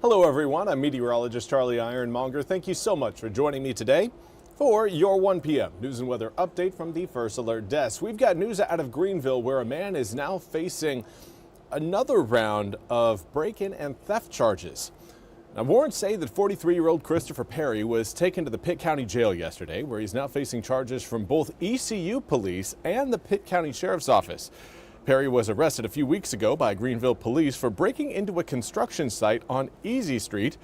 Hello everyone, I'm meteorologist Charlie Ironmonger. Thank you so much for joining me today for your 1 p.m. news and weather update from the First Alert Desk. We've got news out of Greenville where a man is now facing another round of break-in and theft charges. Now, warrants say that 43-year-old Christopher Perry was taken to the Pitt County Jail yesterday, where he's now facing charges from both ECU police and the Pitt County Sheriff's Office. Perry was arrested a few weeks ago by Greenville police for breaking into a construction site on Easy Street,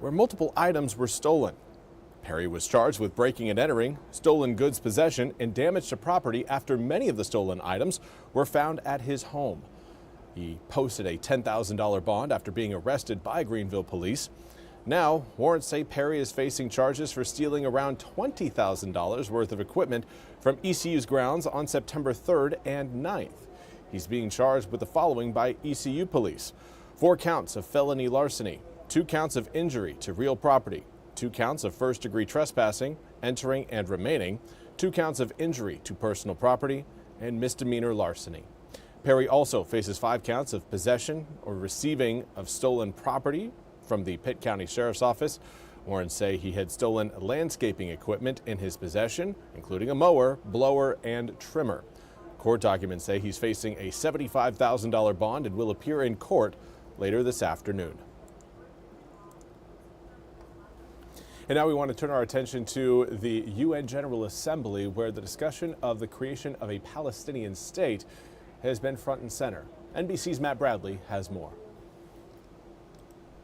where multiple items were stolen. Perry was charged with breaking and entering, stolen goods possession, and damage to property after many of the stolen items were found at his home. He posted a $10,000 bond after being arrested by Greenville police. Now, warrants say Perry is facing charges for stealing around $20,000 worth of equipment from ECU's grounds on September 3rd and 9th. He's being charged with the following by ECU police: 4 counts of felony larceny, 2 counts of injury to real property, 2 counts of first-degree trespassing, entering and remaining, 2 counts of injury to personal property, and misdemeanor larceny. Perry also faces 5 counts of possession or receiving of stolen property from the Pitt County Sheriff's Office. Warrants say he had stolen landscaping equipment in his possession, including a mower, blower, and trimmer. Court documents say he's facing a $75,000 bond and will appear in court later this afternoon. And now we want to turn our attention to the UN General Assembly, where the discussion of the creation of a Palestinian state has been front and center. NBC's Matt Bradley has more.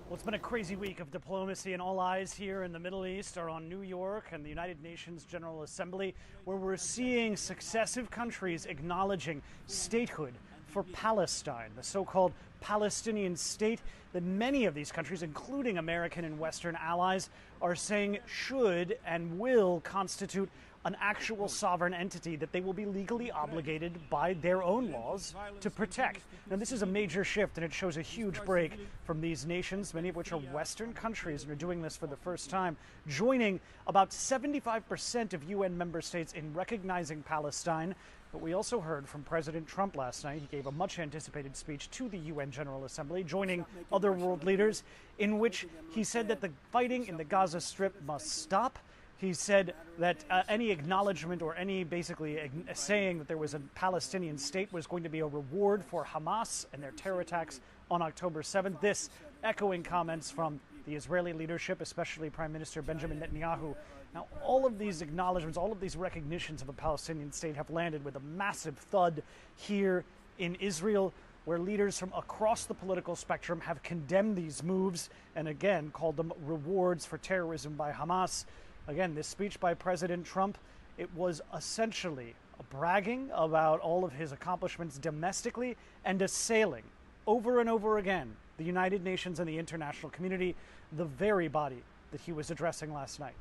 Well, it's been a crazy week of diplomacy, and all eyes here in the Middle East are on New York and the United Nations General Assembly, where we're seeing successive countries acknowledging statehood for Palestine, the so-called Palestinian state that many of these countries, including American and Western allies, are saying should and will constitute an actual sovereign entity that they will be legally obligated by their own laws to protect. Now, this is a major shift, and it shows a huge break from these nations, many of which are Western countries and are doing this for the first time, joining about 75% of UN member states in recognizing Palestine. But we also heard from President Trump last night. He gave a much-anticipated speech to the UN General Assembly, joining other world leaders, in which he said that the fighting in the Gaza Strip must stop. He said that any acknowledgement or any basically saying that there was a Palestinian state was going to be a reward for Hamas and their terror attacks on October 7th. This echoing comments from the Israeli leadership, especially Prime Minister Benjamin Netanyahu. Now, all of these acknowledgements, all of these recognitions of a Palestinian state have landed with a massive thud here in Israel, where leaders from across the political spectrum have condemned these moves and again called them rewards for terrorism by Hamas. Again, this speech by President Trump, it was essentially a bragging about all of his accomplishments domestically and assailing over and over again the United Nations and the international community, the very body that he was addressing last night.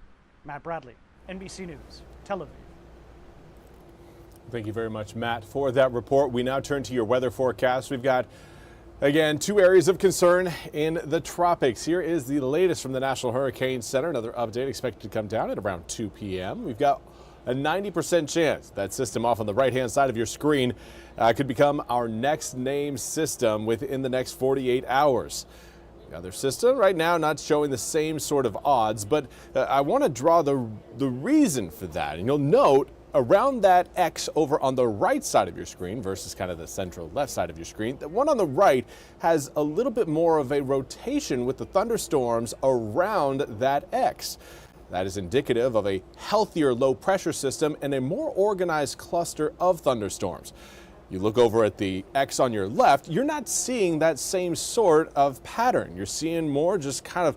Matt Bradley, NBC News, Tel Aviv. Thank you very much, Matt, for that report. We now turn to your weather forecast. We've got, again, 2 areas of concern in the tropics. Here is the latest from the National Hurricane Center. Another update expected to come down at around 2 p.m. We've got a 90% chance that system off on the right-hand side of your screen could become our next named system within the next 48 hours. The other system right now not showing the same sort of odds, but I want to draw the reason for that. And you'll note around that X over on the right side of your screen versus kind of the central left side of your screen, the one on the right has a little bit more of a rotation with the thunderstorms around that X. That is indicative of a healthier low pressure system and a more organized cluster of thunderstorms. You look over at the X on your left, you're not seeing that same sort of pattern. You're seeing more just kind of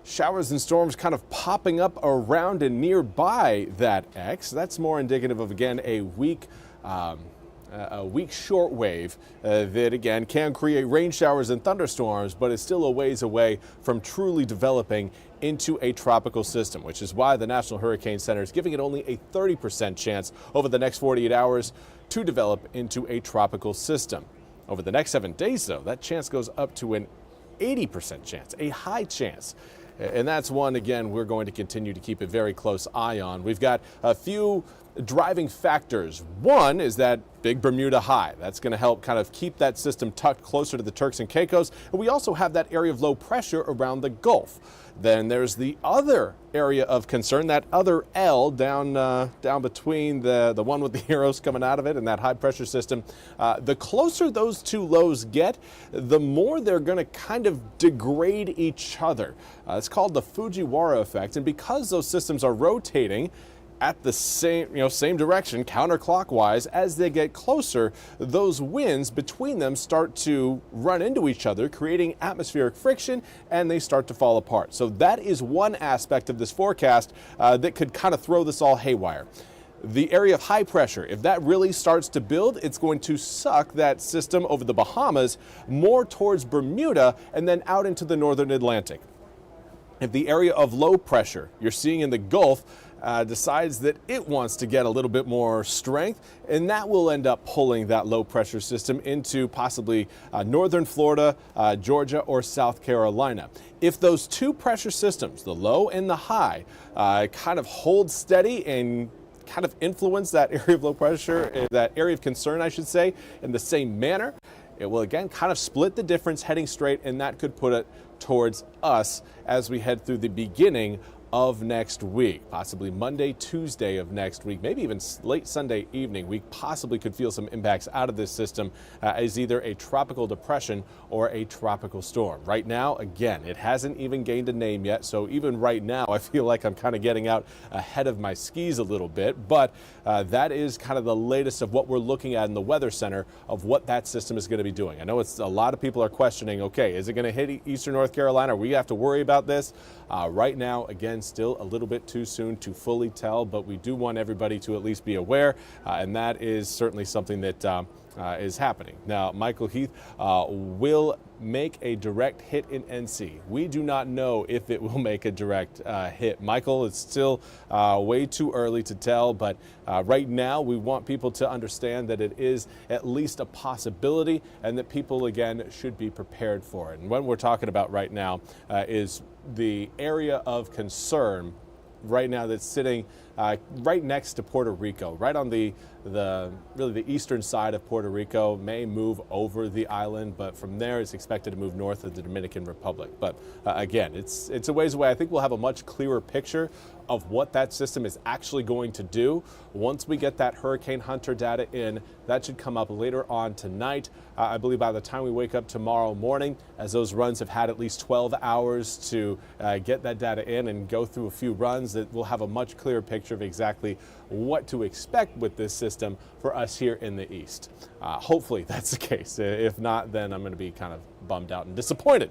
showers and storms kind of popping up around and nearby that X. That's more indicative of, again, a weak short wave that, again, can create rain showers and thunderstorms, but is still a ways away from truly developing into a tropical system, which is why the National Hurricane Center is giving it only a 30% chance over the next 48 hours to develop into a tropical system. Over the next 7 days, though, that chance goes up to an 80% chance, a high chance. And that's one, again, we're going to continue to keep a very close eye on. We've got a few driving factors. One is that big Bermuda high. That's going to help kind of keep that system tucked closer to the Turks and Caicos. And we also have that area of low pressure around the Gulf. Then there's the other area of concern, that other L down between the one with the arrows coming out of it and that high pressure system. The closer those two lows get, the more they're going to kind of degrade each other. It's called the Fujiwara effect. And because those systems are rotating at the same direction, counterclockwise, as they get closer, those winds between them start to run into each other, creating atmospheric friction, and they start to fall apart. So that is one aspect of this forecast that could kind of throw this all haywire. The area of high pressure, if that really starts to build, it's going to suck that system over the Bahamas more towards Bermuda and then out into the northern Atlantic. If the area of low pressure you're seeing in the Gulf decides that it wants to get a little bit more strength, and that will end up pulling that low pressure system into possibly northern Florida, Georgia, or South Carolina. If those two pressure systems, the low and the high, kind of hold steady and kind of influence that area of low pressure, that area of concern, I should say, in the same manner, it will again kind of split the difference heading straight, and that could put it towards us as we head through the beginning of next week, possibly Monday, Tuesday of next week, maybe even late Sunday evening. We possibly could feel some impacts out of this system as either a tropical depression or a tropical storm. Right now, again, it hasn't even gained a name yet, so even right now I feel like I'm kind of getting out ahead of my skis a little bit, but that is kind of the latest of what we're looking at in the Weather Center of what that system is going to be doing. I know a lot of people are questioning, okay, is it going to hit eastern North Carolina? We have to worry about this. Right now, again, still a little bit too soon to fully tell, but we do want everybody to at least be aware, and that is certainly something that is happening. Now, Michael Heath will make a direct hit in NC. We do not know if it will make a direct hit. Michael, it's still way too early to tell, but right now we want people to understand that it is at least a possibility and that people, again, should be prepared for it. And what we're talking about right now is the area of concern right now that's sitting right next to Puerto Rico, right on the eastern side of Puerto Rico. May move over the island, but from there it's expected to move north of the Dominican Republic. But again, it's a ways away. I think we'll have a much clearer picture of what that system is actually going to do once we get that Hurricane Hunter data in. That should come up later on tonight. I believe by the time we wake up tomorrow morning, as those runs have had at least 12 hours to get that data in and go through a few runs, that we'll have a much clearer picture of exactly what to expect with this system for us here in the East. Hopefully that's the case. If not, then I'm going to be kind of bummed out and disappointed.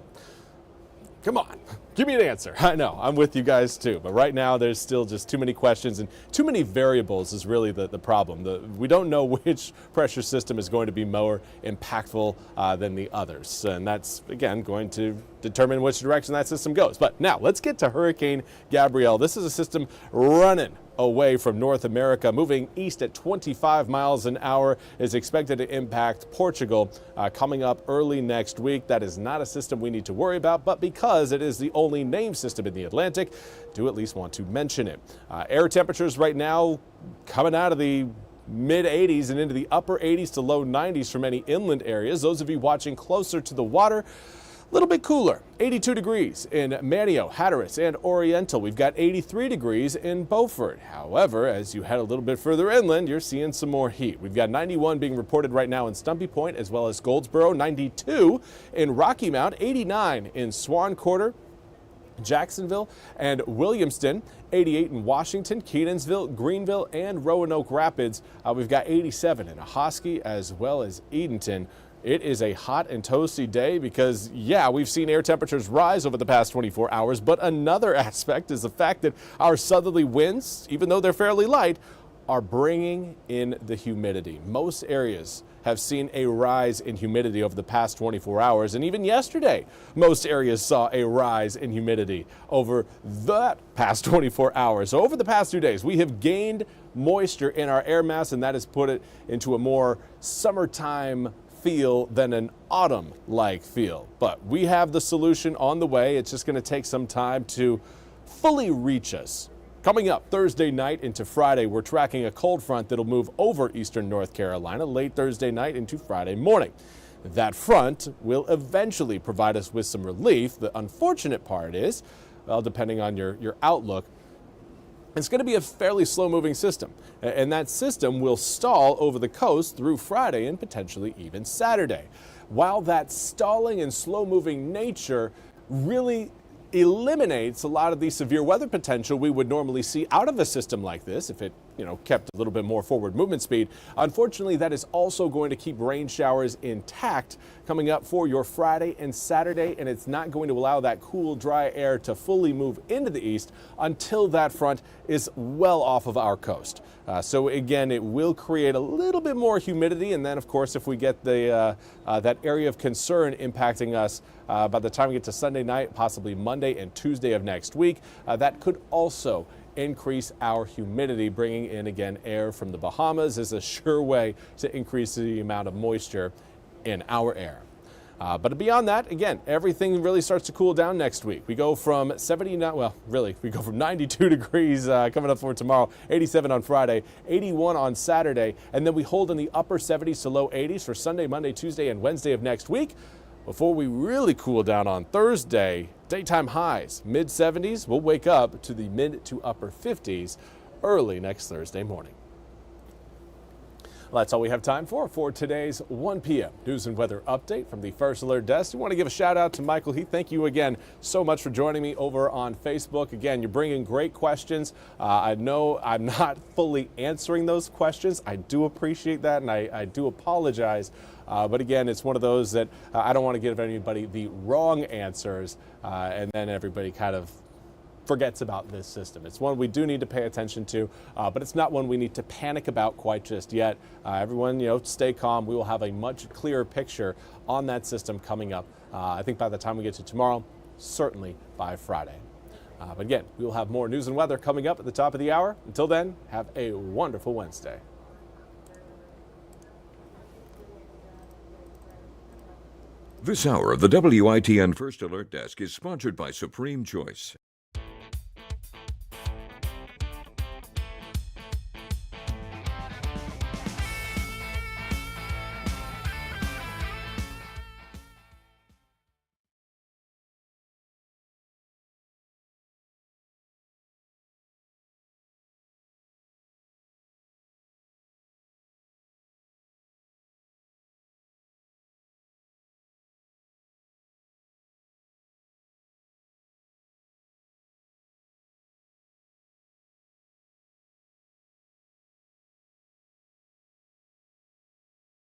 Come on, give me an answer. I know, I'm with you guys too, but right now there's still just too many questions and too many variables is really the problem. We don't know which pressure system is going to be more impactful than the others, and that's, again, going to determine which direction that system goes. But now, let's get to Hurricane Gabrielle. This is a system running away from North America, moving east at 25 miles an hour, is expected to impact Portugal coming up early next week. That is not a system we need to worry about, but because it is the only named system in the Atlantic, do at least want to mention it. Air temperatures right now coming out of the mid 80s and into the upper 80s to low 90s for many inland areas. Those of you watching closer to the water, a little bit cooler, 82 degrees in Manio, Hatteras, and Oriental. We've got 83 degrees in Beaufort. However, as you head a little bit further inland, you're seeing some more heat. We've got 91 being reported right now in Stumpy Point, as well as Goldsboro, 92 in Rocky Mount, 89 in Swan Quarter, Jacksonville, and Williamston, 88 in Washington, Kenansville, Greenville, and Roanoke Rapids. We've got 87 in Ahoskie, as well as Edenton. It is a hot and toasty day because, yeah, we've seen air temperatures rise over the past 24 hours, but another aspect is the fact that our southerly winds, even though they're fairly light, are bringing in the humidity. Most areas have seen a rise in humidity over the past 24 hours, and even yesterday, most areas saw a rise in humidity over that past 24 hours. So over the past 2 days, we have gained moisture in our air mass, and that has put it into a more summertime feel than an autumn-like feel. But we have the solution on the way. It's just going to take some time to fully reach us. Coming up Thursday night into Friday, we're tracking a cold front that'll move over eastern North Carolina late Thursday night into Friday morning. That front will eventually provide us with some relief. The unfortunate part is, well, depending on your outlook, it's going to be a fairly slow-moving system, and that system will stall over the coast through Friday and potentially even Saturday. While that stalling and slow-moving nature really eliminates a lot of the severe weather potential we would normally see out of a system like this if it kept a little bit more forward movement speed. Unfortunately, that is also going to keep rain showers intact coming up for your Friday and Saturday, and it's not going to allow that cool, dry air to fully move into the east until that front is well off of our coast. So again, it will create a little bit more humidity, and then of course if we get that area of concern impacting us by the time we get to Sunday night, possibly Monday and Tuesday of next week, that could also increase our humidity. Bringing in again air from the Bahamas is a sure way to increase the amount of moisture in our air. But beyond that, again, everything really starts to cool down next week. We go from 79, well, really, we go from 92 degrees coming up for tomorrow, 87 on Friday, 81 on Saturday, and then we hold in the upper 70s to low 80s for Sunday, Monday, Tuesday, and Wednesday of next week. Before we really cool down on Thursday, daytime highs, mid 70s. We'll wake up to the mid to upper 50s early next Thursday morning. Well, that's all we have time for today's 1 p.m. news and weather update from the First Alert Desk. We want to give a shout out to Michael Heath. Thank you again so much for joining me over on Facebook. Again, you're bringing great questions. I know I'm not fully answering those questions. I do appreciate that, and I do apologize. But again, it's one of those that I don't want to give anybody the wrong answers, and then everybody kind of forgets about this system. It's one we do need to pay attention to, but it's not one we need to panic about quite just yet. Everyone, stay calm. We will have a much clearer picture on that system coming up. I think by the time we get to tomorrow, certainly by Friday. But again, we will have more news and weather coming up at the top of the hour. Until then, have a wonderful Wednesday. This hour of the WITN First Alert Desk is sponsored by Supreme Choice.